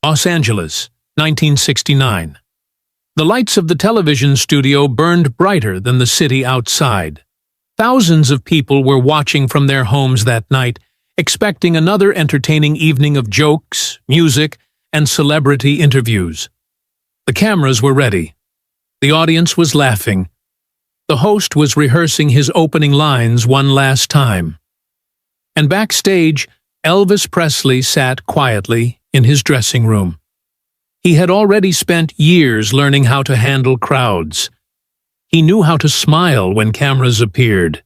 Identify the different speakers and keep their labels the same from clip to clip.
Speaker 1: Los Angeles, 1969. The lights of the television studio burned brighter than the city outside. Thousands of people were watching from their homes that night, expecting another entertaining evening of jokes, music, and celebrity interviews. The cameras were ready. The audience was laughing. The host was rehearsing his opening lines one last time. And backstage, Elvis Presley sat quietly in his dressing room. He had already spent years learning how to handle crowds. He knew how to smile when cameras appeared.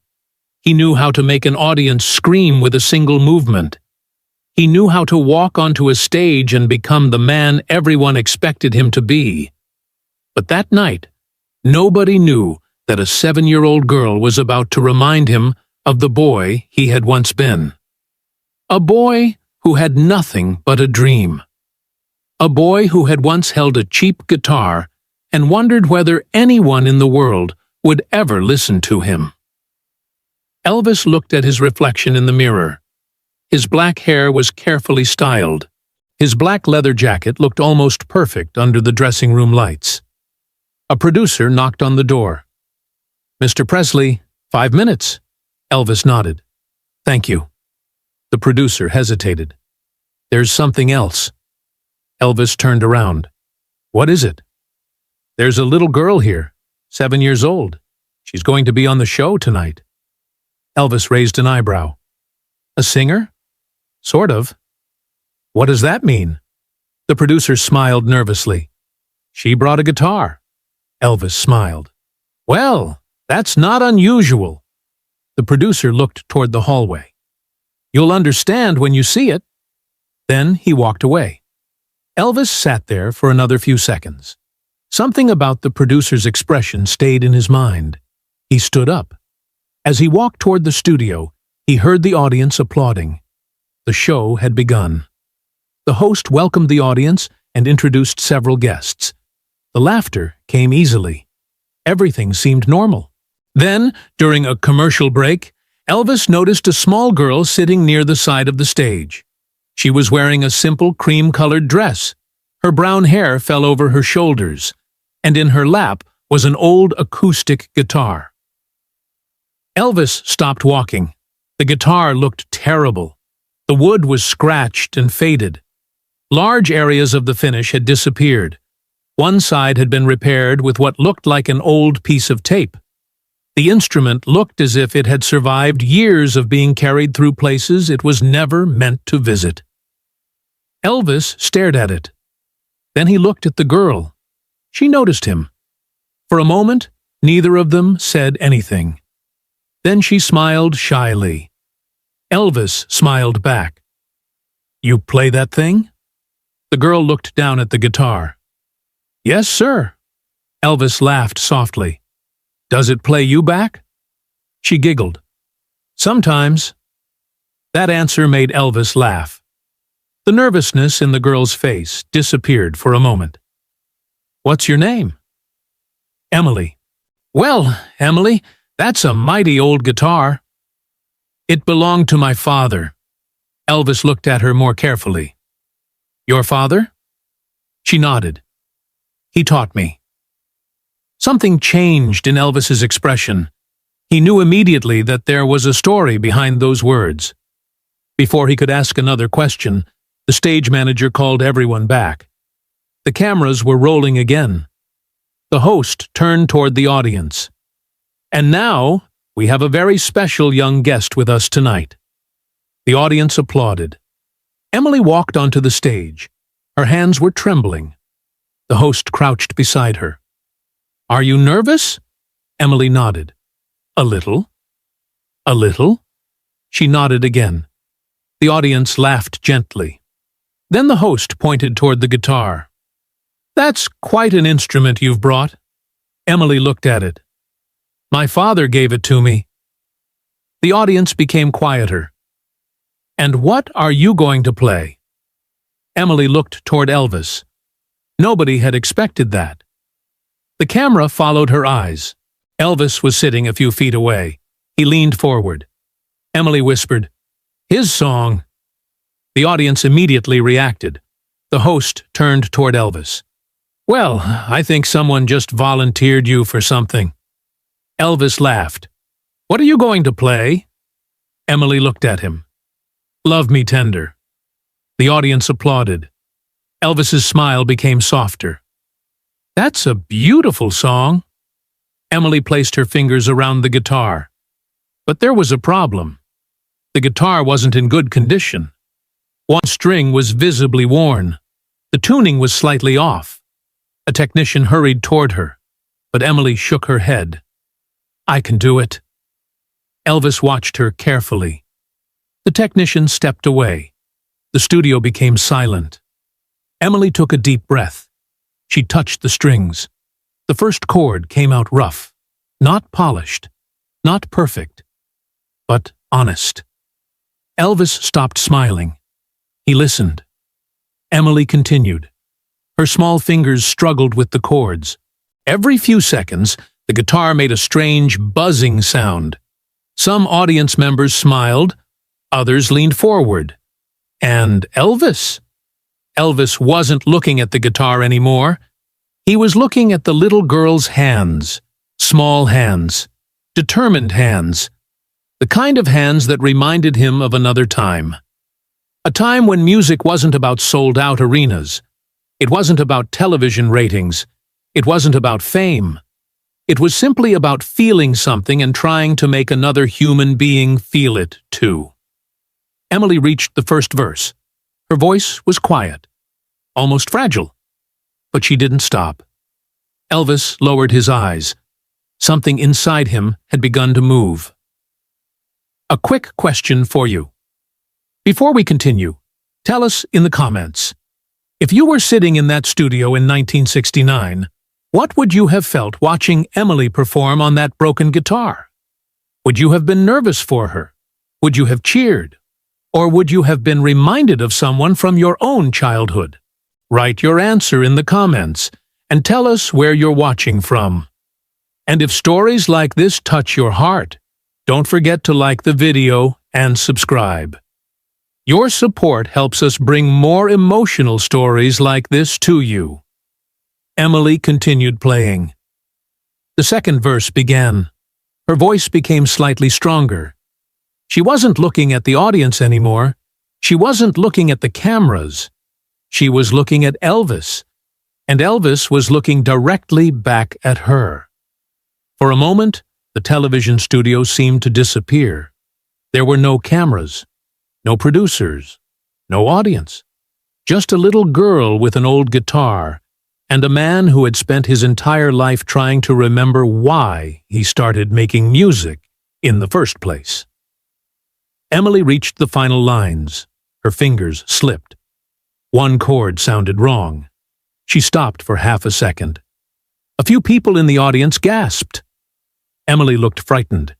Speaker 1: He knew how to make an audience scream with a single movement. He knew how to walk onto a stage and become the man everyone expected him to be. But that night, nobody knew that a 7-year-old girl was about to remind him of the boy he had once been. A boy who had nothing but a dream. A boy who had once held a cheap guitar and wondered whether anyone in the world would ever listen to him. Elvis looked at his reflection in the mirror. His black hair was carefully styled. His black leather jacket looked almost perfect under the dressing room lights. A producer knocked on the door. "Mr. Presley, 5 minutes." Elvis nodded. "Thank you." The producer hesitated. "There's something else." Elvis turned around. "What is it?" "There's a little girl here, 7 years old. She's going to be on the show tonight." Elvis raised an eyebrow. "A singer?" "Sort of." "What does that mean?" The producer smiled nervously. "She brought a guitar." Elvis smiled. "Well, that's not unusual." The producer looked toward the hallway. "You'll understand when you see it." Then he walked away. Elvis sat there for another few seconds. Something about the producer's expression stayed in his mind. He stood up. As he walked toward the studio, he heard the audience applauding. The show had begun. The host welcomed the audience and introduced several guests. The laughter came easily. Everything seemed normal. Then, during a commercial break, Elvis noticed a small girl sitting near the side of the stage. She was wearing a simple cream-colored dress. Her brown hair fell over her shoulders, and in her lap was an old acoustic guitar. Elvis stopped walking. The guitar looked terrible. The wood was scratched and faded. Large areas of the finish had disappeared. One side had been repaired with what looked like an old piece of tape. The instrument looked as if it had survived years of being carried through places it was never meant to visit. Elvis stared at it. Then he looked at the girl. She noticed him. For a moment, neither of them said anything. Then she smiled shyly. Elvis smiled back. "You play that thing?" The girl looked down at the guitar. "Yes, sir." Elvis laughed softly. "Does it play you back?" She giggled. "Sometimes." That answer made Elvis laugh. The nervousness in the girl's face disappeared for a moment. "What's your name?" "Emily." "Well, Emily, that's a mighty old guitar." "It belonged to my father." Elvis looked at her more carefully. "Your father?" She nodded. "He taught me." Something changed in Elvis's expression. He knew immediately that there was a story behind those words. Before he could ask another question, the stage manager called everyone back. The cameras were rolling again. The host turned toward the audience. "And now, we have a very special young guest with us tonight." The audience applauded. Emily walked onto the stage. Her hands were trembling. The host crouched beside her. "Are you nervous?" Emily nodded. "A little." "A little?" She nodded again. The audience laughed gently. Then the host pointed toward the guitar. "That's quite an instrument you've brought." Emily looked at it. "My father gave it to me." The audience became quieter. "And what are you going to play?" Emily looked toward Elvis. Nobody had expected that. The camera followed her eyes. Elvis was sitting a few feet away. He leaned forward. Emily whispered, "His song." The audience immediately reacted. The host turned toward Elvis. "Well, I think someone just volunteered you for something." Elvis laughed. "What are you going to play?" Emily looked at him. "Love Me Tender." The audience applauded. Elvis's smile became softer. "That's a beautiful song." Emily placed her fingers around the guitar. But there was a problem. The guitar wasn't in good condition. One string was visibly worn. The tuning was slightly off. A technician hurried toward her, but Emily shook her head. "I can do it." Elvis watched her carefully. The technician stepped away. The studio became silent. Emily took a deep breath. She touched the strings. The first chord came out rough, not polished, not perfect, but honest. Elvis stopped smiling. He listened. Emily continued. Her small fingers struggled with the chords. Every few seconds, the guitar made a strange buzzing sound. Some audience members smiled, others leaned forward. And Elvis? Elvis wasn't looking at the guitar anymore. He was looking at the little girl's hands, small hands, determined hands, the kind of hands that reminded him of another time. A time when music wasn't about sold-out arenas. It wasn't about television ratings. It wasn't about fame. It was simply about feeling something and trying to make another human being feel it, too. Emily reached the first verse. Her voice was quiet, almost fragile. But she didn't stop. Elvis lowered his eyes. Something inside him had begun to move. A quick question for you. Before we continue, tell us in the comments, if you were sitting in that studio in 1969, what would you have felt watching Emily perform on that broken guitar? Would you have been nervous for her? Would you have cheered? Or would you have been reminded of someone from your own childhood? Write your answer in the comments and tell us where you're watching from. And if stories like this touch your heart, don't forget to like the video and subscribe. Your support helps us bring more emotional stories like this to you. Emily continued playing. The second verse began. Her voice became slightly stronger. She wasn't looking at the audience anymore. She wasn't looking at the cameras. She was looking at Elvis, and Elvis was looking directly back at her. For a moment, the television studio seemed to disappear. There were no cameras, no producers, no audience. Just a little girl with an old guitar, and a man who had spent his entire life trying to remember why he started making music in the first place. Emily reached the final lines. Her fingers slipped. One chord sounded wrong. She stopped for half a second. A few people in the audience gasped. Emily looked frightened.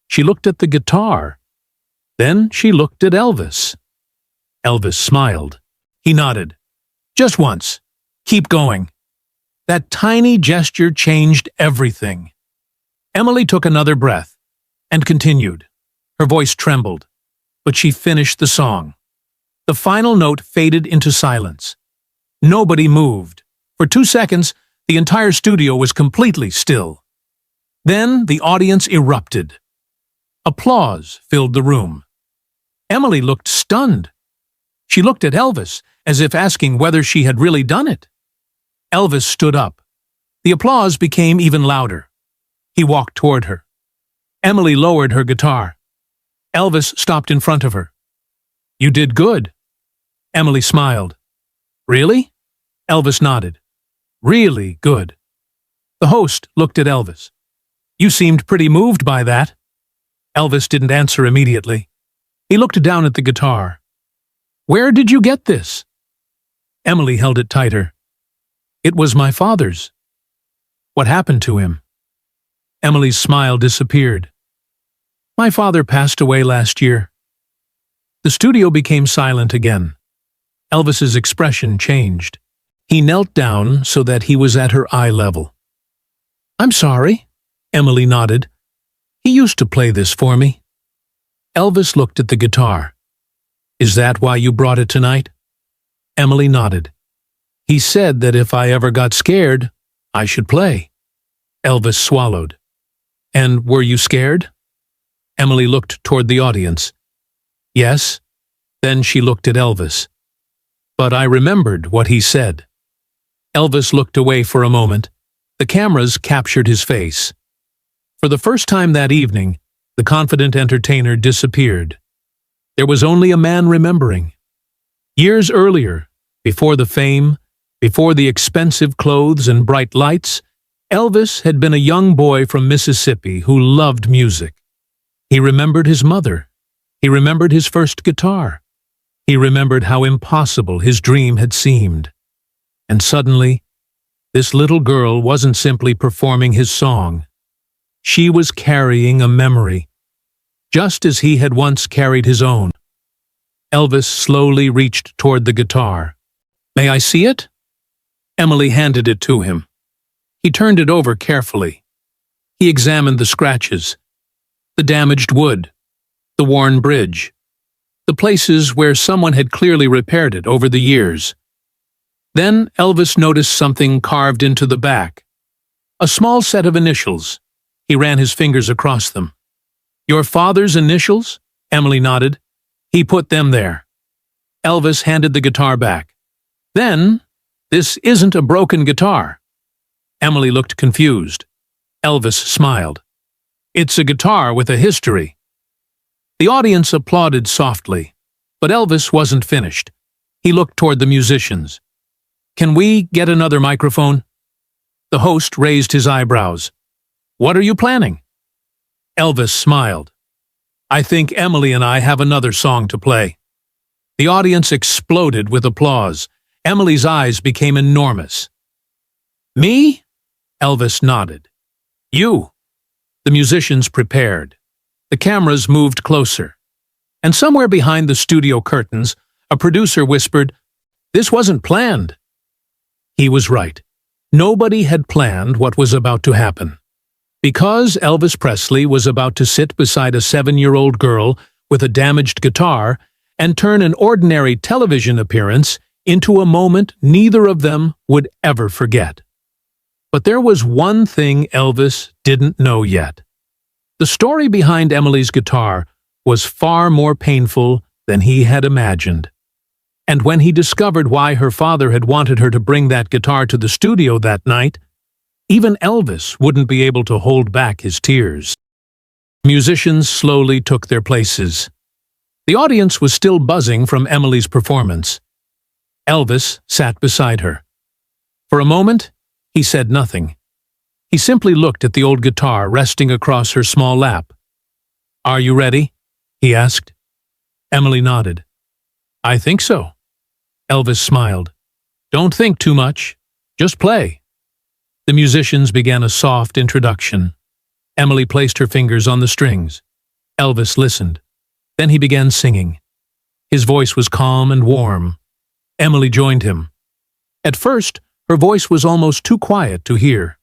Speaker 1: She looked at the guitar. Then she looked at Elvis. Elvis smiled. He nodded. Just once. Keep going. That tiny gesture changed everything. Emily took another breath and continued. Her voice trembled, but she finished the song. The final note faded into silence. Nobody moved. For 2 seconds, the entire studio was completely still. Then the audience erupted. Applause filled the room. Emily looked stunned. She looked at Elvis, as if asking whether she had really done it. Elvis stood up. The applause became even louder. He walked toward her. Emily lowered her guitar. Elvis stopped in front of her. You did good. Emily smiled. Really? Elvis nodded. Really good. The host looked at Elvis. You seemed pretty moved by that. Elvis didn't answer immediately. He looked down at the guitar. Where did you get this? Emily held it tighter. It was my father's. What happened to him? Emily's smile disappeared. My father passed away last year. The studio became silent again. Elvis's expression changed. He knelt down so that he was at her eye level. I'm sorry, Emily nodded. He used to play this for me. Elvis looked at the guitar. Is that why you brought it tonight? Emily nodded. He said that if I ever got scared, I should play. Elvis swallowed. And were you scared? Emily looked toward the audience. Yes. Then she looked at Elvis. But I remembered what he said. Elvis looked away for a moment. The cameras captured his face. For the first time that evening, the confident entertainer disappeared. There was only a man remembering. Years earlier, before the fame, before the expensive clothes and bright lights, Elvis had been a young boy from Mississippi who loved music. He remembered his mother. He remembered his first guitar. He remembered how impossible his dream had seemed. And suddenly, this little girl wasn't simply performing his song. She was carrying a memory, just as he had once carried his own. Elvis slowly reached toward the guitar. May I see it? Emily handed it to him. He turned it over carefully. He examined the scratches, the damaged wood, the worn bridge, the places where someone had clearly repaired it over the years. Then Elvis noticed something carved into the back. A small set of initials. He ran his fingers across them. Your father's initials? Emily nodded. He put them there. Elvis handed the guitar back. Then, this isn't a broken guitar. Emily looked confused. Elvis smiled. It's a guitar with a history. The audience applauded softly, but Elvis wasn't finished. He looked toward the musicians. Can we get another microphone? The host raised his eyebrows. What are you planning? Elvis smiled. I think Emily and I have another song to play. The audience exploded with applause. Emily's eyes became enormous. Me? Elvis nodded. You. The musicians prepared. The cameras moved closer. And somewhere behind the studio curtains, a producer whispered, This wasn't planned. He was right. Nobody had planned what was about to happen. Because Elvis Presley was about to sit beside a 7-year-old girl with a damaged guitar and turn an ordinary television appearance into a moment neither of them would ever forget. But there was one thing Elvis didn't know yet. The story behind Emily's guitar was far more painful than he had imagined. And when he discovered why her father had wanted her to bring that guitar to the studio that night, even Elvis wouldn't be able to hold back his tears. Musicians slowly took their places. The audience was still buzzing from Emily's performance. Elvis sat beside her. For a moment, he said nothing. He simply looked at the old guitar resting across her small lap. Are you ready? He asked. Emily nodded. I think so. Elvis smiled. Don't think too much. Just play. The musicians began a soft introduction. Emily placed her fingers on the strings. Elvis listened. Then he began singing. His voice was calm and warm. Emily joined him. At first, her voice was almost too quiet to hear.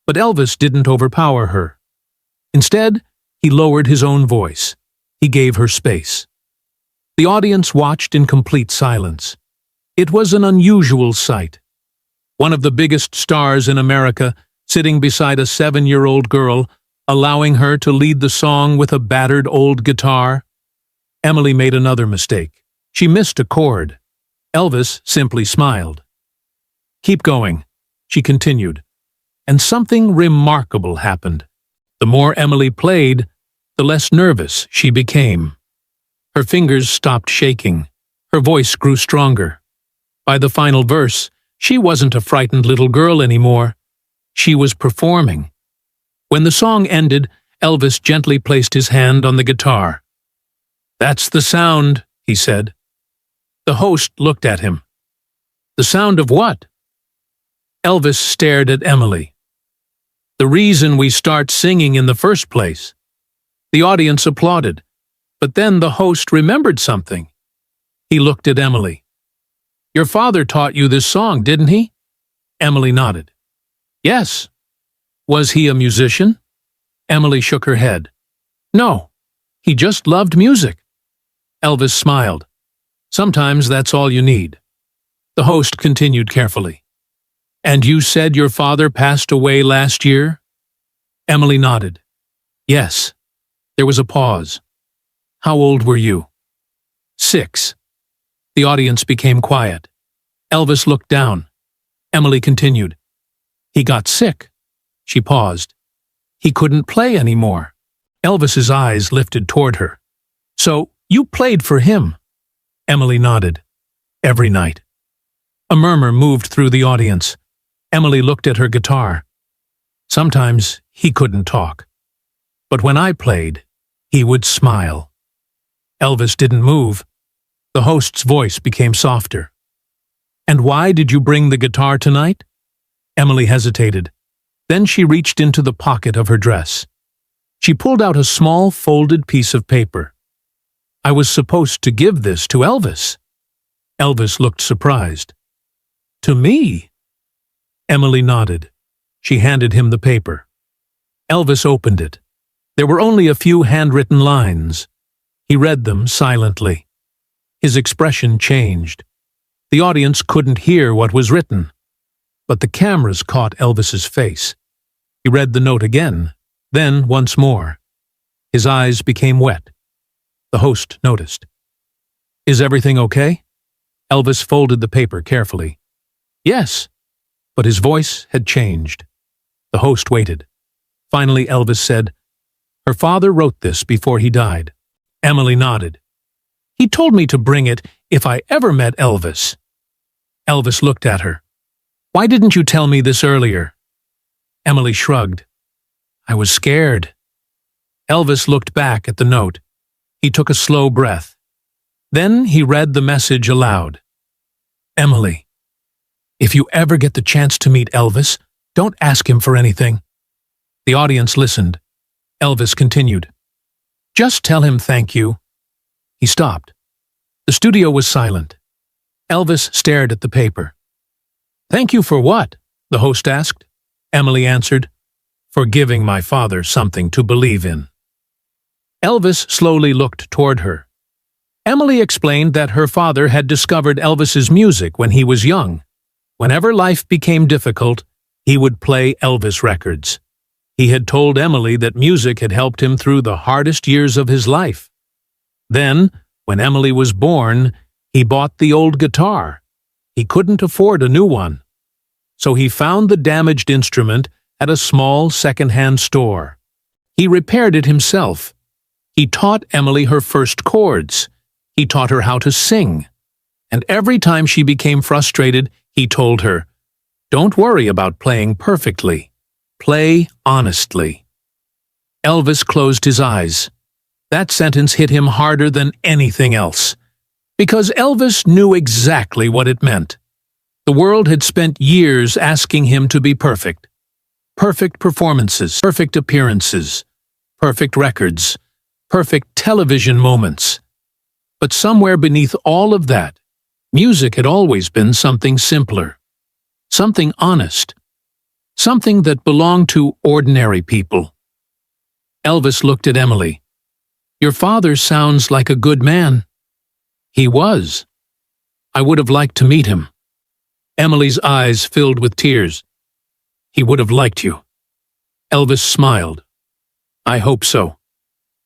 Speaker 1: But Elvis didn't overpower her. Instead, he lowered his own voice. He gave her space. The audience watched in complete silence. It was an unusual sight. One of the biggest stars in America sitting beside a 7-year-old girl, allowing her to lead the song with a battered old guitar. Emily made another mistake. She missed a chord. Elvis simply smiled. Keep going, she continued. And something remarkable happened. The more Emily played, the less nervous she became. Her fingers stopped shaking. Her voice grew stronger. By the final verse, she wasn't a frightened little girl anymore. She was performing. When the song ended, Elvis gently placed his hand on the guitar. That's the sound, he said. The host looked at him. The sound of what? Elvis stared at Emily. The reason we start singing in the first place. The audience applauded, but then the host remembered something. He looked at Emily. Your father taught you this song, didn't he? Emily nodded. Yes. Was he a musician? Emily shook her head. No, he just loved music. Elvis smiled. Sometimes that's all you need. The host continued carefully. "And you said your father passed away last year?" Emily nodded. "Yes." There was a pause. "How old were you?" 6. The audience became quiet. Elvis looked down. Emily continued. "He got sick." She paused. "He couldn't play anymore." Elvis's eyes lifted toward her. "So, you played for him?" Emily nodded. "Every night." A murmur moved through the audience. Emily looked at her guitar. "Sometimes he couldn't talk. But when I played, he would smile." Elvis didn't move. The host's voice became softer. "And why did you bring the guitar tonight?" Emily hesitated. Then she reached into the pocket of her dress. She pulled out a small folded piece of paper. "I was supposed to give this to Elvis." Elvis looked surprised. "To me?" Emily nodded. She handed him the paper. Elvis opened it. There were only a few handwritten lines. He read them silently. His expression changed. The audience couldn't hear what was written, but the cameras caught Elvis's face. He read the note again, then once more. His eyes became wet. The host noticed. "Is everything okay?" Elvis folded the paper carefully. "Yes," but his voice had changed. The host waited. Finally, Elvis said, "Her father wrote this before he died." Emily nodded. "He told me to bring it if I ever met Elvis." Elvis looked at her. "Why didn't you tell me this earlier?" Emily shrugged. "I was scared." Elvis looked back at the note. He took a slow breath. Then he read the message aloud. "Emily, if you ever get the chance to meet Elvis, don't ask him for anything." The audience listened. Elvis continued. "Just tell him thank you." He stopped. The studio was silent. Elvis stared at the paper. "Thank you for what?" the host asked. Emily answered, "For giving my father something to believe in." Elvis slowly looked toward her. Emily explained that her father had discovered Elvis's music when he was young. Whenever life became difficult, he would play Elvis records. He had told Emily that music had helped him through the hardest years of his life. Then, when Emily was born, he bought the old guitar. He couldn't afford a new one. So he found the damaged instrument at a small second-hand store. He repaired it himself. He taught Emily her first chords. He taught her how to sing. And every time she became frustrated, he told her, "Don't worry about playing perfectly. Play honestly." Elvis closed his eyes. That sentence hit him harder than anything else, because Elvis knew exactly what it meant. The world had spent years asking him to be perfect. Perfect performances, perfect appearances, perfect records, perfect television moments. But somewhere beneath all of that, music had always been something simpler, something honest, something that belonged to ordinary people. Elvis looked at Emily. "Your father sounds like a good man." "He was. I would have liked to meet him." Emily's eyes filled with tears. "He would have liked you." Elvis smiled. "I hope so."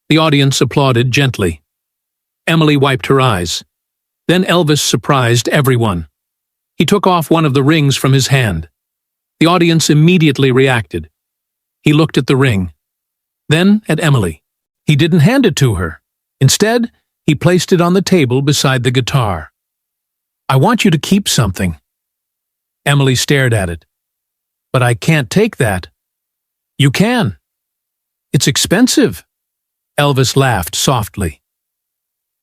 Speaker 1: The audience applauded gently. Emily wiped her eyes. Then Elvis surprised everyone. He took off one of the rings from his hand. The audience immediately reacted. He looked at the ring, then at Emily. He didn't hand it to her. Instead, he placed it on the table beside the guitar. "I want you to keep something." Emily stared at it. "But I can't take that." "You can. It's expensive." Elvis laughed softly.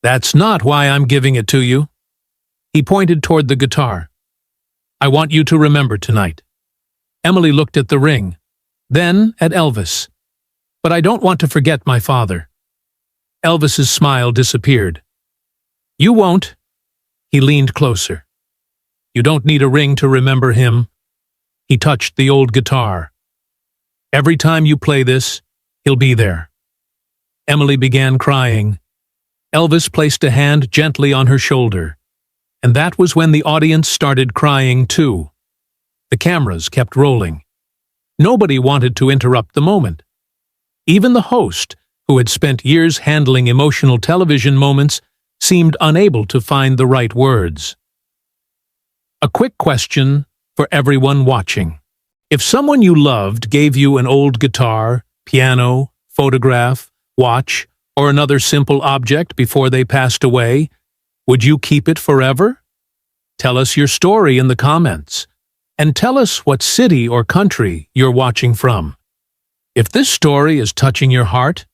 Speaker 1: "That's not why I'm giving it to you." He pointed toward the guitar. "I want you to remember tonight." Emily looked at the ring, then at Elvis. "But I don't want to forget my father." Elvis's smile disappeared. "You won't." He leaned closer. "You don't need a ring to remember him." He touched the old guitar. "Every time you play this, he'll be there." Emily began crying. Elvis placed a hand gently on her shoulder. And that was when the audience started crying too. The cameras kept rolling. Nobody wanted to interrupt the moment. Even the host, who had spent years handling emotional television moments, seemed unable to find the right words. A quick question for everyone watching. If someone you loved gave you an old guitar, piano, photograph, watch, or another simple object before they passed away, would you keep it forever? Tell us your story in the comments, and tell us what city or country you're watching from. If this story is touching your heart,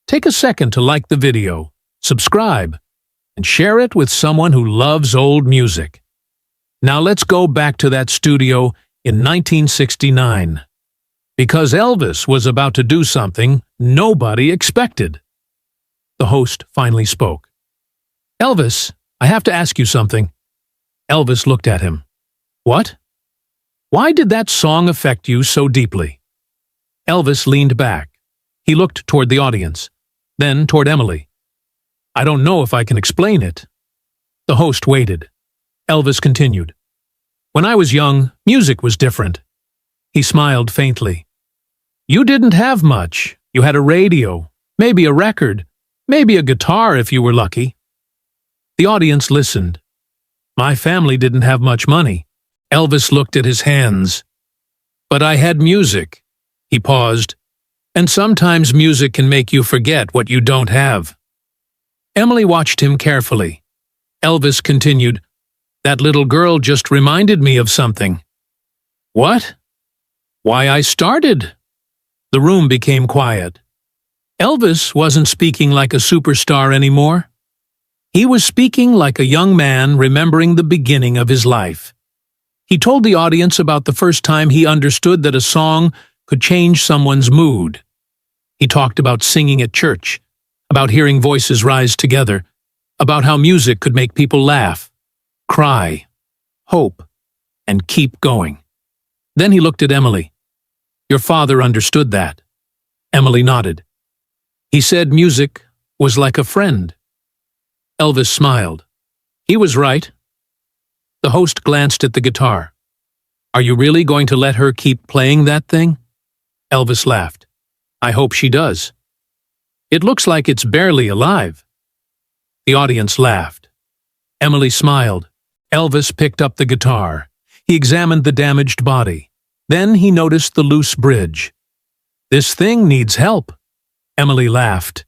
Speaker 1: take a second to like the video, subscribe, and share it with someone who loves old music. Now let's go back to that studio in 1969. Because Elvis was about to do something nobody expected. The host finally spoke. "Elvis, I have to ask you something." Elvis looked at him. "What? Why did that song affect you so deeply?" Elvis leaned back. He looked toward the audience, then toward Emily. "I don't know if I can explain it." The host waited. Elvis continued. "When I was young, music was different." He smiled faintly. "You didn't have much. You had a radio, maybe a record, maybe a guitar if you were lucky." The audience listened. "My family didn't have much money." Elvis looked at his hands. "But I had music." He paused. "And sometimes music can make you forget what you don't have." Emily watched him carefully. Elvis continued, "That little girl just reminded me of something." "What?" "Why I started." The room became quiet. Elvis wasn't speaking like a superstar anymore. He was speaking like a young man remembering the beginning of his life. He told the audience about the first time he understood that a song could change someone's mood. He talked about singing at church, about hearing voices rise together, about how music could make people laugh, cry, hope, and keep going. Then he looked at Emily. "Your father understood that." Emily nodded. "He said music was like a friend." Elvis smiled. "He was right." The host glanced at the guitar. "Are you really going to let her keep playing that thing?" Elvis laughed. "I hope she does. It looks like it's barely alive." The audience laughed. Emily smiled. Elvis picked up the guitar. He examined the damaged body. Then he noticed the loose bridge. "This thing needs help." Emily laughed.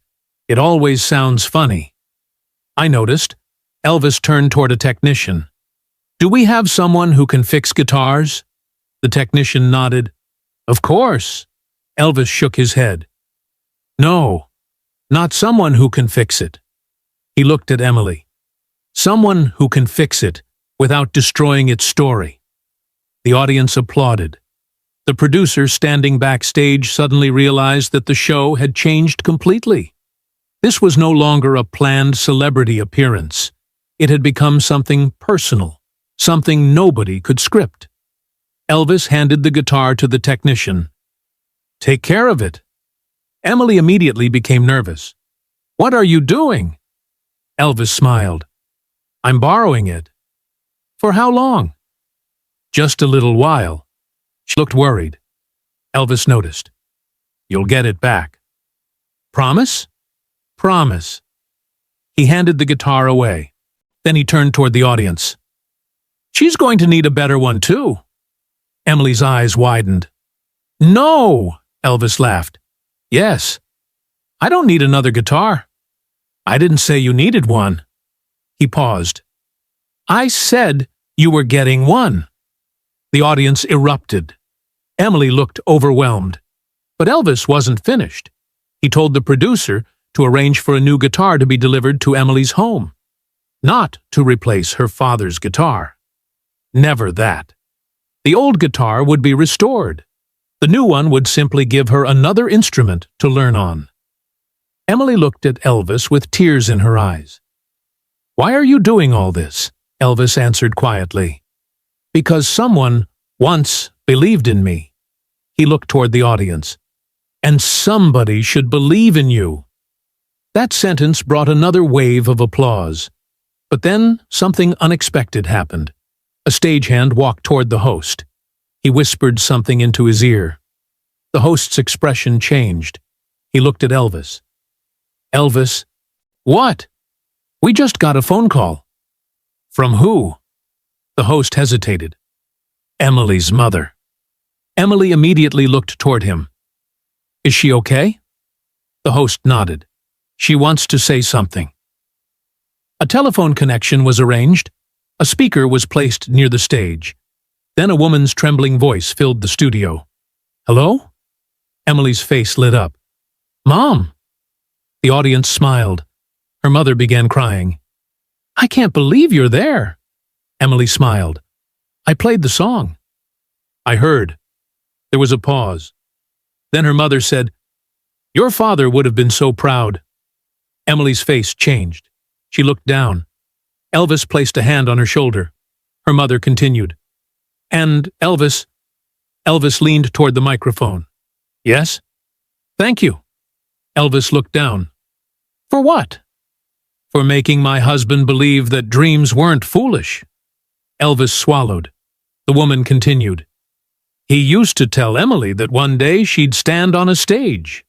Speaker 1: "It always sounds funny." "I noticed." Elvis turned toward a technician. "Do we have someone who can fix guitars?" The technician nodded. "Of course." Elvis shook his head. "No, not someone who can fix it." He looked at Emily. "Someone who can fix it without destroying its story." The audience applauded. The producer standing backstage suddenly realized that the show had changed completely. This was no longer a planned celebrity appearance. It had become something personal, something nobody could script. Elvis handed the guitar to the technician. "Take care of it." Emily immediately became nervous. "What are you doing?" Elvis smiled. "I'm borrowing it." "For how long?" "Just a little while." She looked worried. Elvis noticed. "You'll get it back." "Promise?" "Promise." He handed the guitar away. Then he turned toward the audience. "She's going to need a better one, too." Emily's eyes widened. "No!" Elvis laughed. "Yes. I don't need another guitar." "I didn't say you needed one." He paused. "I said you were getting one." The audience erupted. Emily looked overwhelmed. But Elvis wasn't finished. He told the producer to arrange for a new guitar to be delivered to Emily's home. Not to replace her father's guitar. Never that. The old guitar would be restored. The new one would simply give her another instrument to learn on. Emily looked at Elvis with tears in her eyes. "Why are you doing all this?" Elvis answered quietly. "Because someone once believed in me." He looked toward the audience. "And somebody should believe in you." That sentence brought another wave of applause. But then something unexpected happened. A stagehand walked toward the host. He whispered something into his ear. The host's expression changed. He looked at Elvis. Elvis, what? We just got a phone call. From who? The host hesitated. Emily's mother. Emily immediately looked toward him. Is she okay? The host nodded. She wants to say something. A telephone connection was arranged. A speaker was placed near the stage. Then a woman's trembling voice filled the studio. Hello? Emily's face lit up. Mom! The audience smiled. Her mother began crying. I can't believe you're there. Emily smiled. I played the song. I heard. There was a pause. Then her mother said, Your father would have been so proud. Emily's face changed. She looked down. Elvis placed a hand on her shoulder. Her mother continued. And Elvis... Elvis leaned toward the microphone. Yes? Thank you. Elvis looked down. For what? For making my husband believe that dreams weren't foolish. Elvis swallowed. The woman continued. He used to tell Emily that one day she'd stand on a stage.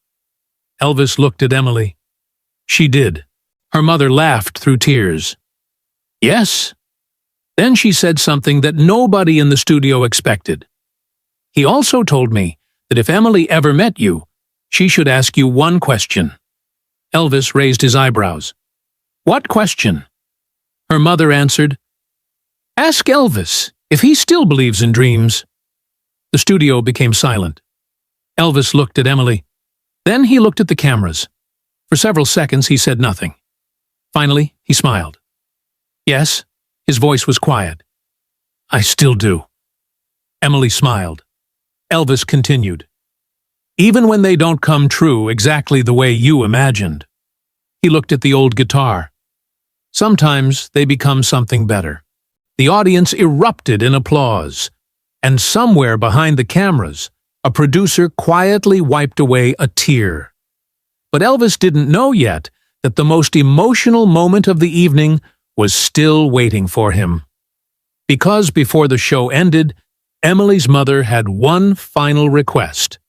Speaker 1: Elvis looked at Emily. She did. Her mother laughed through tears. Yes. Then she said something that nobody in the studio expected. He also told me that if Emily ever met you, she should ask you one question. Elvis raised his eyebrows. What question? Her mother answered, Ask Elvis if he still believes in dreams. The studio became silent. Elvis looked at Emily. Then he looked at the cameras. For several seconds he said nothing. Finally, he smiled. Yes, his voice was quiet. I still do. Emily smiled. Elvis continued. Even when they don't come true exactly the way you imagined. He looked at the old guitar. Sometimes they become something better. The audience erupted in applause, and somewhere behind the cameras, a producer quietly wiped away a tear. But Elvis didn't know yet that the most emotional moment of the evening was still waiting for him. Because before the show ended, Emily's mother had one final request,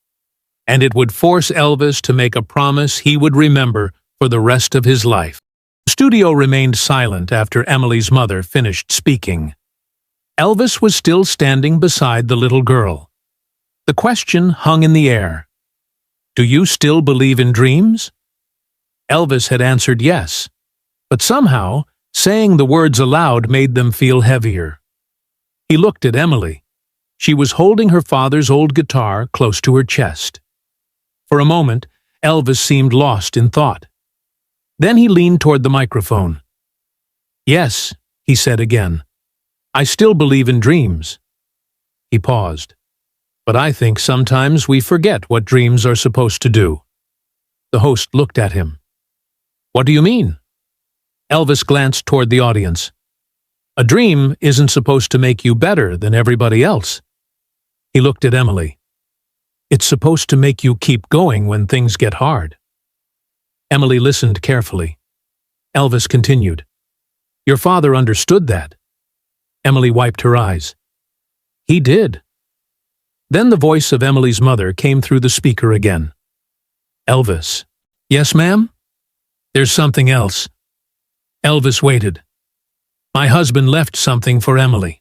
Speaker 1: and it would force Elvis to make a promise he would remember for the rest of his life. The studio remained silent after Emily's mother finished speaking. Elvis was still standing beside the little girl. The question hung in the air. Do you still believe in dreams? Elvis had answered yes, but somehow saying the words aloud made them feel heavier. He looked at Emily. She was holding her father's old guitar close to her chest. For a moment, Elvis seemed lost in thought. Then he leaned toward the microphone. Yes, he said again. I still believe in dreams. He paused. But I think sometimes we forget what dreams are supposed to do. The host looked at him. What do you mean? Elvis glanced toward the audience. A dream isn't supposed to make you better than everybody else. He looked at Emily. It's supposed to make you keep going when things get hard. Emily listened carefully. Elvis continued. Your father understood that. Emily wiped her eyes. He did. Then the voice of Emily's mother came through the speaker again. Elvis. Yes, ma'am? There's something else. Elvis waited. My husband left something for Emily.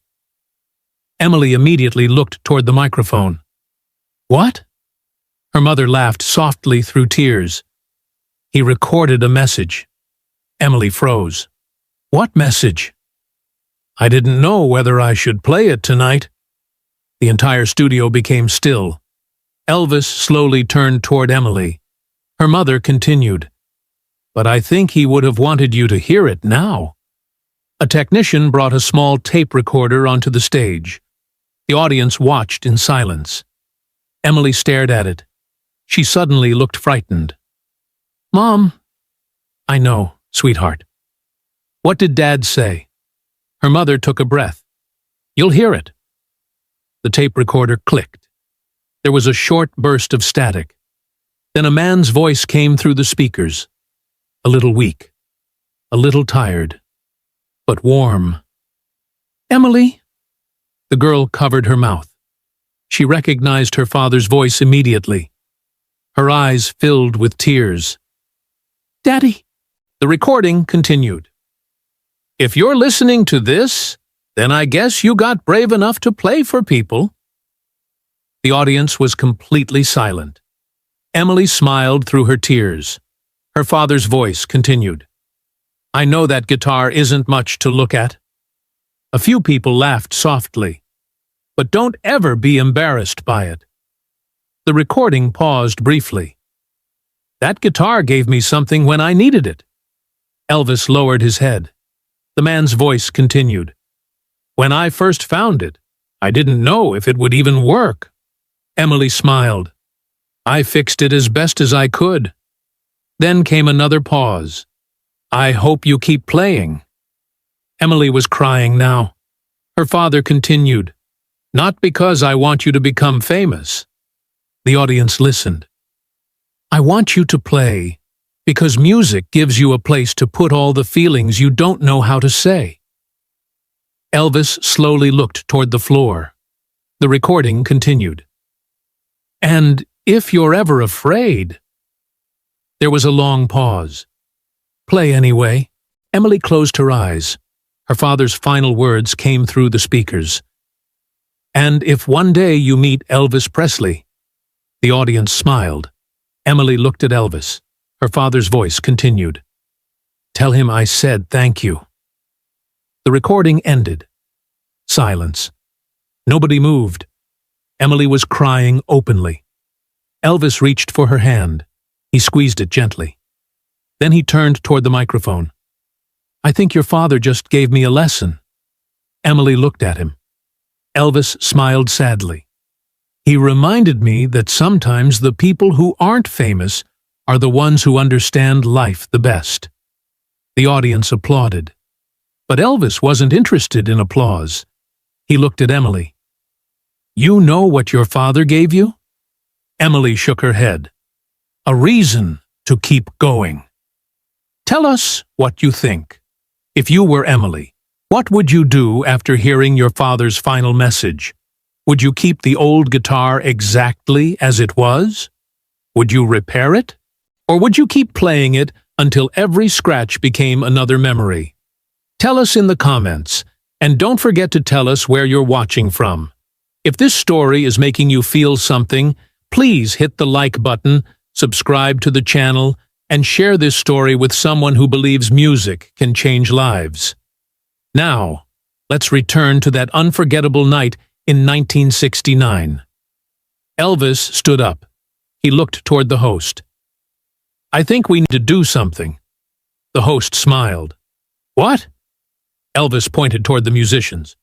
Speaker 1: Emily immediately looked toward the microphone. What? Her mother laughed softly through tears. He recorded a message. Emily froze. What message? I didn't know whether I should play it tonight. The entire studio became still. Elvis slowly turned toward Emily. Her mother continued. But I think he would have wanted you to hear it now. A technician brought a small tape recorder onto the stage. The audience watched in silence. Emily stared at it. She suddenly looked frightened. Mom. I know, sweetheart. What did Dad say? Her mother took a breath. You'll hear it. The tape recorder clicked. There was a short burst of static. Then a man's voice came through the speakers. A little weak. A little tired. but warm. "Emily?" The girl covered her mouth. She recognized her father's voice immediately. Her eyes filled with tears. "Daddy." The recording continued. "If you're listening to this, then I guess you got brave enough to play for people." The audience was completely silent. Emily smiled through her tears. Her father's voice continued. "I know that guitar isn't much to look at." A few people laughed softly. "But don't ever be embarrassed by it." The recording paused briefly. "That guitar gave me something when I needed it." Elvis lowered his head. The man's voice continued. "When I first found it, I didn't know if it would even work." Emily smiled. "I fixed it as best as I could." Then came another pause. "I hope you keep playing." Emily was crying now. Her father continued, "Not because I want you to become famous." The audience listened. "I want you to play because music gives you a place to put all the feelings you don't know how to say." Elvis slowly looked toward the floor. The recording continued. "And if you're ever afraid—" There was a long pause. "Play anyway." Emily closed her eyes. Her father's final words came through the speakers. "And if one day you meet Elvis Presley—" The audience smiled. Emily looked at Elvis. Her father's voice continued. "Tell him I said thank you." The recording ended. Silence. Nobody moved. Emily was crying openly. Elvis reached for her hand. He squeezed it gently. Then he turned toward the microphone. "I think your father just gave me a lesson." Emily looked at him. Elvis smiled sadly. "He reminded me that sometimes the people who aren't famous are the ones who understand life the best." The audience applauded. But Elvis wasn't interested in applause. He looked at Emily. "You know what your father gave you?" Emily shook her head. "A reason to keep going." Tell us what you think. If you were Emily, what would you do after hearing your father's final message? Would you keep the old guitar exactly as it was? Would you repair it? Or would you keep playing it until every scratch became another memory? Tell us in the comments, and don't forget to tell us where you're watching from. If this story is making you feel something, please hit the like button, subscribe to the channel, and share this story with someone who believes music can change lives. Now, let's return to that unforgettable night in 1969. Elvis stood up. He looked toward the host. "I think we need to do something." The host smiled. "What?" Elvis pointed toward the musicians.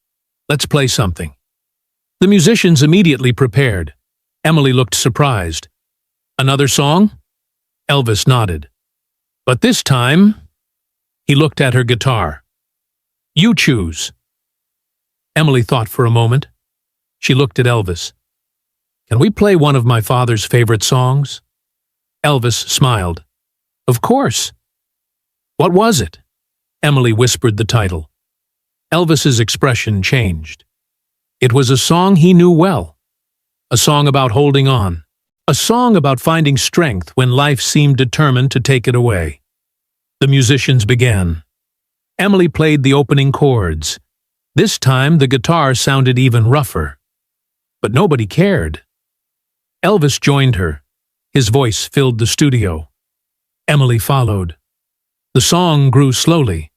Speaker 1: "Let's play something." The musicians immediately prepared. Emily looked surprised. "Another song?" Elvis nodded. "But this time—" He looked at her guitar. "You choose." Emily thought for a moment. She looked at Elvis. "Can we play one of my father's favorite songs?" Elvis smiled. "Of course." "What was it?" Emily whispered the title. Elvis's expression changed. It was a song he knew well. A song about holding on. A song about finding strength when life seemed determined to take it away. The musicians began. Emily played the opening chords. This time the guitar sounded even rougher. But nobody cared. Elvis joined her. His voice filled the studio. Emily followed. The song grew slowly.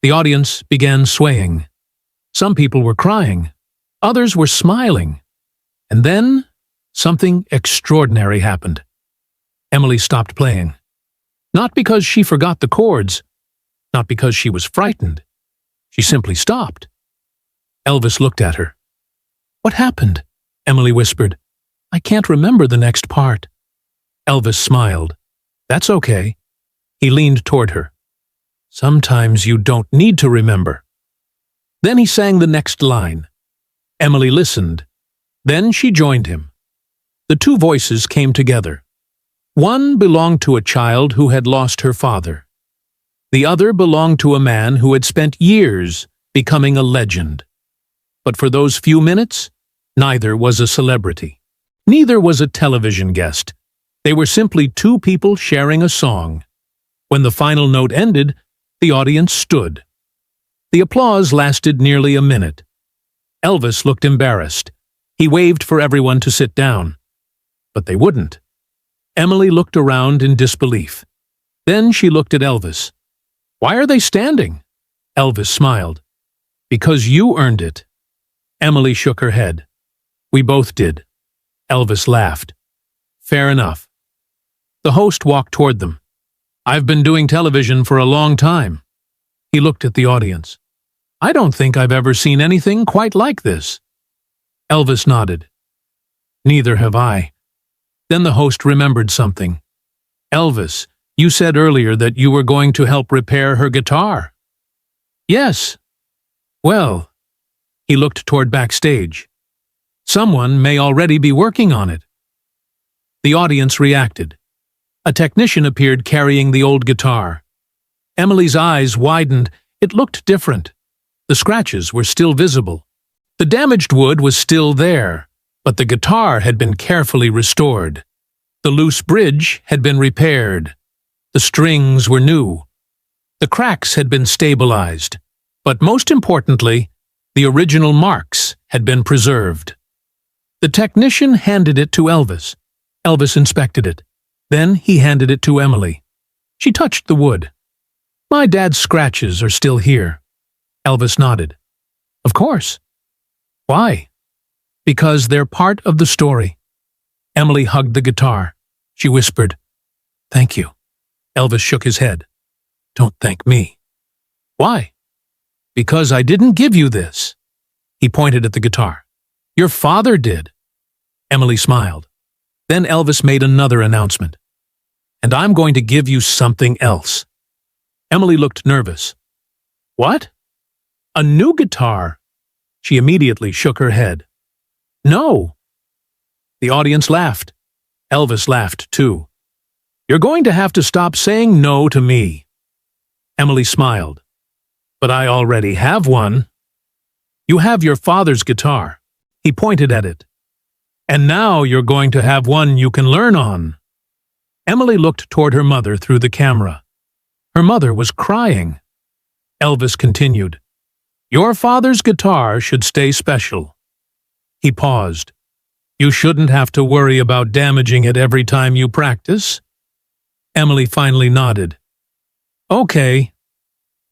Speaker 1: The audience began swaying. Some people were crying. Others were smiling. And then something extraordinary happened. Emily stopped playing. Not because she forgot the chords. Not because she was frightened. She simply stopped. Elvis looked at her. "What happened?" Emily whispered. "I can't remember the next part." Elvis smiled. "That's okay." He leaned toward her. "Sometimes you don't need to remember." Then he sang the next line. Emily listened. Then she joined him. The two voices came together. One belonged to a child who had lost her father. The other belonged to a man who had spent years becoming a legend. But for those few minutes, neither was a celebrity. Neither was a television guest. They were simply two people sharing a song. When the final note ended, the audience stood. The applause lasted nearly a minute. Elvis looked embarrassed. He waved for everyone to sit down. But they wouldn't. Emily looked around in disbelief. Then she looked at Elvis. "Why are they standing?" Elvis smiled. "Because you earned it." Emily shook her head. "We both did." Elvis laughed. "Fair enough." The host walked toward them. "I've been doing television for a long time." He looked at the audience. "I don't think I've ever seen anything quite like this." Elvis nodded. "Neither have I." Then the host remembered something. "Elvis, you said earlier that you were going to help repair her guitar." "Yes." "Well," he looked toward backstage. "Someone may already be working on it." The audience reacted. A technician appeared carrying the old guitar. Emily's eyes widened. It looked different. The scratches were still visible. The damaged wood was still there, but the guitar had been carefully restored. The loose bridge had been repaired. The strings were new. The cracks had been stabilized. But most importantly, the original marks had been preserved. The technician handed it to Elvis. Elvis inspected it. Then he handed it to Emily. She touched the wood. "My dad's scratches are still here." Elvis nodded. "Of course." "Why?" "Because they're part of the story." Emily hugged the guitar. She whispered, "Thank you." Elvis shook his head. "Don't thank me." "Why?" "Because I didn't give you this." He pointed at the guitar. "Your father did." Emily smiled. Then Elvis made another announcement. "And I'm going to give you something else." Emily looked nervous. "What?" "A new guitar." She immediately shook her head. "No." The audience laughed. Elvis laughed too. "You're going to have to stop saying no to me." Emily smiled. "But I already have one." "You have your father's guitar." He pointed at it. "And now you're going to have one you can learn on." Emily looked toward her mother through the camera. Her mother was crying. Elvis continued, "Your father's guitar should stay special." He paused. "You shouldn't have to worry about damaging it every time you practice." Emily finally nodded. "Okay."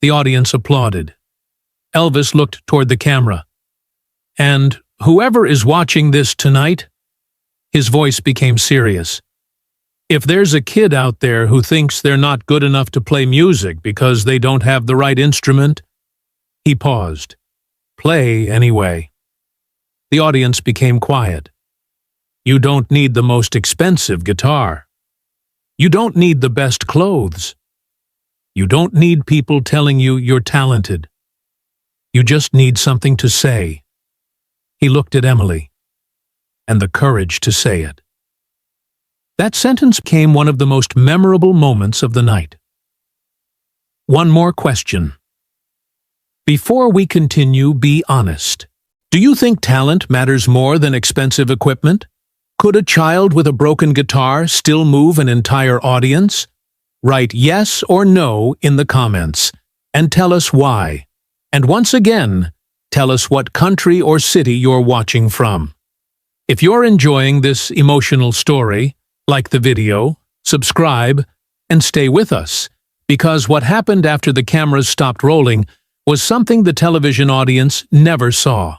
Speaker 1: The audience applauded. Elvis looked toward the camera. "And whoever is watching this tonight," his voice became serious, "if there's a kid out there who thinks they're not good enough to play music because they don't have the right instrument," he paused, "play anyway." The audience became quiet. You don't need the most expensive guitar. You don't need the best clothes. You don't need people telling you you're talented. You just need something to say. He looked at Emily, and the courage to say it. That sentence became one of the most memorable moments of the night. One more question. Before we continue, be honest. Do you think talent matters more than expensive equipment? Could a child with a broken guitar still move an entire audience? Write yes or no in the comments, and tell us why. And once again, tell us what country or city you're watching from. If you're enjoying this emotional story, like the video, subscribe, and stay with us, because what happened after the cameras stopped rolling was something the television audience never saw.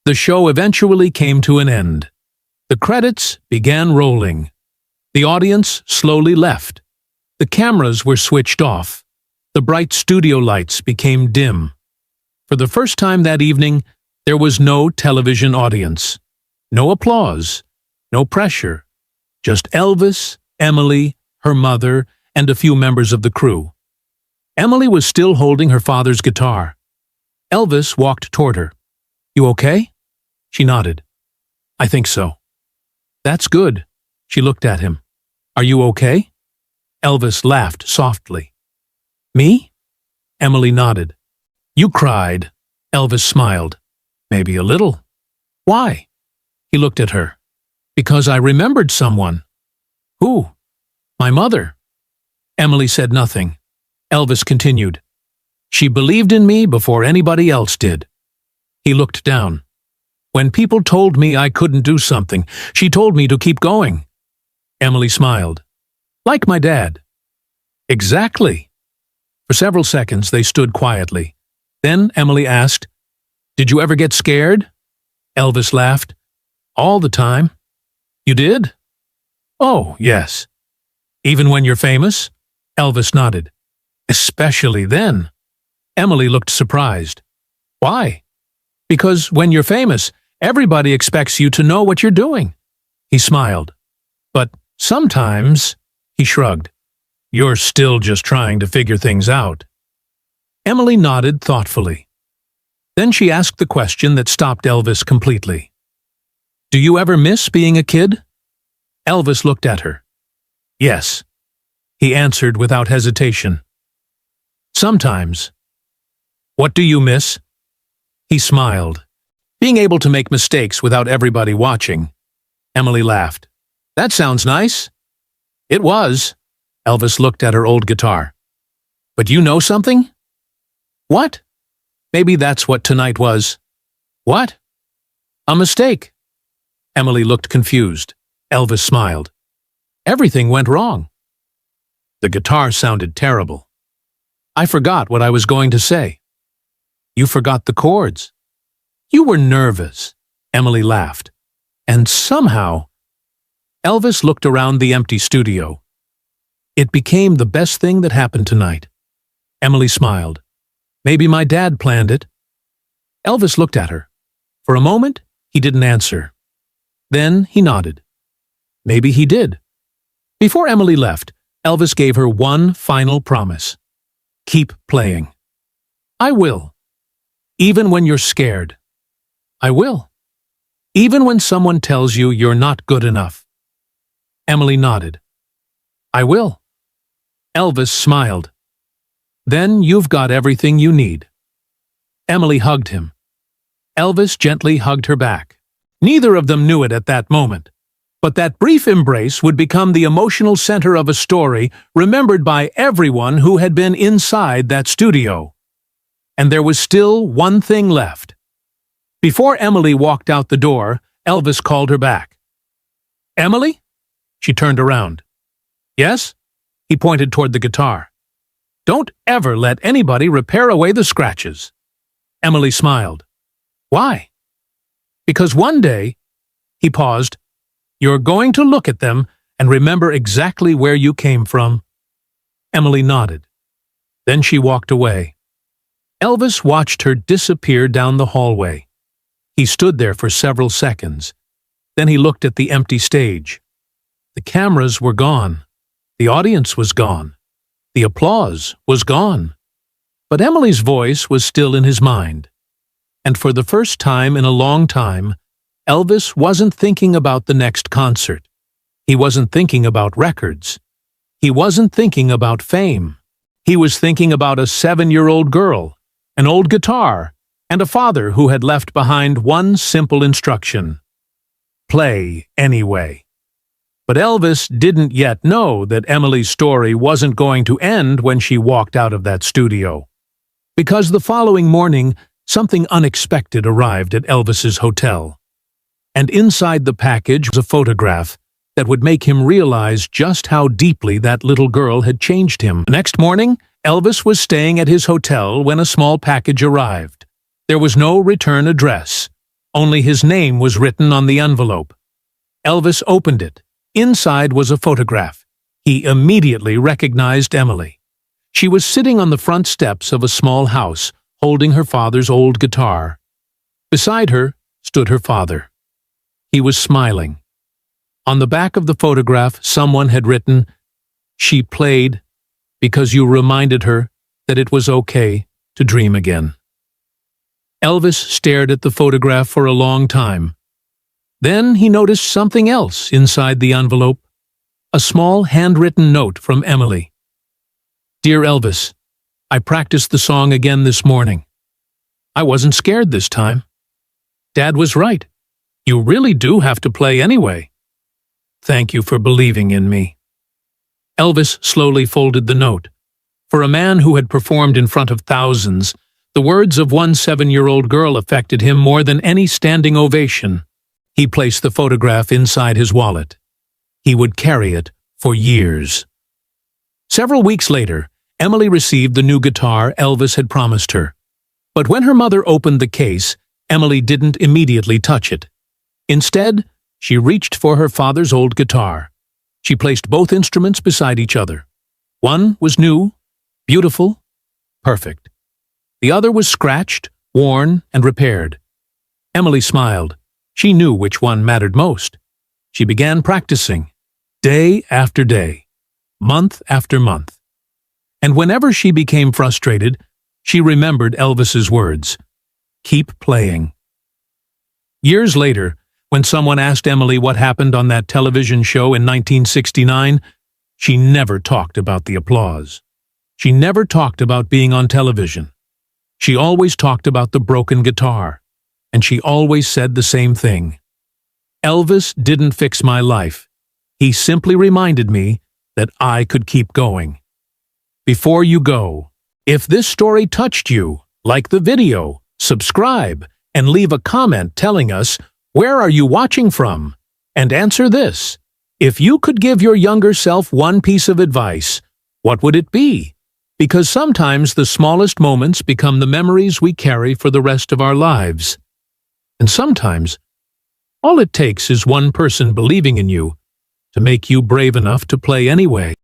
Speaker 1: The show eventually came to an end. The credits began rolling. The audience slowly left. The cameras were switched off. The bright studio lights became dim. For the first time that evening, there was no television audience. No applause. No pressure. Just Elvis, Emily, her mother, and a few members of the crew. Emily was still holding her father's guitar. Elvis walked toward her. "You okay?" She nodded. "I think so." "That's good." She looked at him. "Are you okay?" Elvis laughed softly. Me? Emily nodded. You cried. Elvis smiled. Maybe a little. Why? He looked at her. Because I remembered someone. Who? My mother. Emily said nothing. Elvis continued. She believed in me before anybody else did. He looked down. When people told me I couldn't do something, she told me to keep going. Emily smiled. Like my dad. Exactly. For several seconds they stood quietly. Then Emily asked, Did you ever get scared? Elvis laughed. All the time. You did? Oh, yes. Even when you're famous? Elvis nodded. Especially then. Emily looked surprised. Why? Because when you're famous, everybody expects you to know what you're doing. He smiled. But sometimes, he shrugged. You're still just trying to figure things out. Emily nodded thoughtfully. Then she asked the question that stopped Elvis completely. Do you ever miss being a kid? Elvis looked at her. Yes. He answered without hesitation. Sometimes. What do you miss? He smiled. Being able to make mistakes without everybody watching. Emily laughed. That sounds nice. It was. Elvis looked at her old guitar. But you know something? What? Maybe that's what tonight was. What? A mistake. Emily looked confused. Elvis smiled. Everything went wrong. The guitar sounded terrible. I forgot what I was going to say. You forgot the chords. You were nervous. Emily laughed. And somehow, Elvis looked around the empty studio. It became the best thing that happened tonight. Emily smiled. Maybe my dad planned it. Elvis looked at her. For a moment, he didn't answer. Then he nodded. Maybe he did. Before Emily left, Elvis gave her one final promise. Keep playing. I will. Even when you're scared. I will. Even when someone tells you you're not good enough. Emily nodded. I will. Elvis smiled. Then you've got everything you need. Emily hugged him. Elvis gently hugged her back. Neither of them knew it at that moment, but that brief embrace would become the emotional center of a story remembered by everyone who had been inside that studio. And there was still one thing left. Before Emily walked out the door, Elvis called her back. Emily? She turned around. Yes? He pointed toward the guitar. Don't ever let anybody repair away the scratches. Emily smiled. Why? Because one day, he paused, you're going to look at them and remember exactly where you came from. Emily nodded. Then she walked away. Elvis watched her disappear down the hallway. He stood there for several seconds. Then he looked at the empty stage. The cameras were gone. The audience was gone. The applause was gone. But Emily's voice was still in his mind. And for the first time in a long time, Elvis wasn't thinking about the next concert. He wasn't thinking about records. He wasn't thinking about fame. He was thinking about a 7-year-old girl, an old guitar, and a father who had left behind one simple instruction. Play anyway. But Elvis didn't yet know that Emily's story wasn't going to end when she walked out of that studio. Because the following morning, something unexpected arrived at Elvis's hotel. And inside the package was a photograph that would make him realize just how deeply that little girl had changed him. The next morning, Elvis was staying at his hotel when a small package arrived. There was no return address. Only his name was written on the envelope. Elvis opened it. Inside was a photograph. He immediately recognized Emily. She was sitting on the front steps of a small house, holding her father's old guitar. Beside her stood her father. He was smiling. On the back of the photograph, someone had written, "She played because you reminded her that it was okay to dream again." Elvis stared at the photograph for a long time. Then he noticed something else inside the envelope, a small handwritten note from Emily. "Dear Elvis, I practiced the song again this morning. I wasn't scared this time. Dad was right. You really do have to play anyway. Thank you for believing in me." Elvis slowly folded the note. For a man who had performed in front of thousands, the words of one 7-year-old girl affected him more than any standing ovation. He placed the photograph inside his wallet. He would carry it for years. Several weeks later, Emily received the new guitar Elvis had promised her. But when her mother opened the case, Emily didn't immediately touch it. Instead, she reached for her father's old guitar. She placed both instruments beside each other. One was new, beautiful, perfect. The other was scratched, worn, and repaired. Emily smiled. She knew which one mattered most. She began practicing, day after day, month after month. And whenever she became frustrated, she remembered Elvis's words, "Keep playing." Years later, when someone asked Emily what happened on that television show in 1969, she never talked about the applause. She never talked about being on television. She always talked about the broken guitar, and she always said the same thing. Elvis didn't fix my life. He simply reminded me that I could keep going. Before you go, if this story touched you, like the video, subscribe, and leave a comment telling us, where are you watching from? And answer this: if you could give your younger self one piece of advice, what would it be? Because sometimes the smallest moments become the memories we carry for the rest of our lives. And sometimes, all it takes is one person believing in you to make you brave enough to play anyway.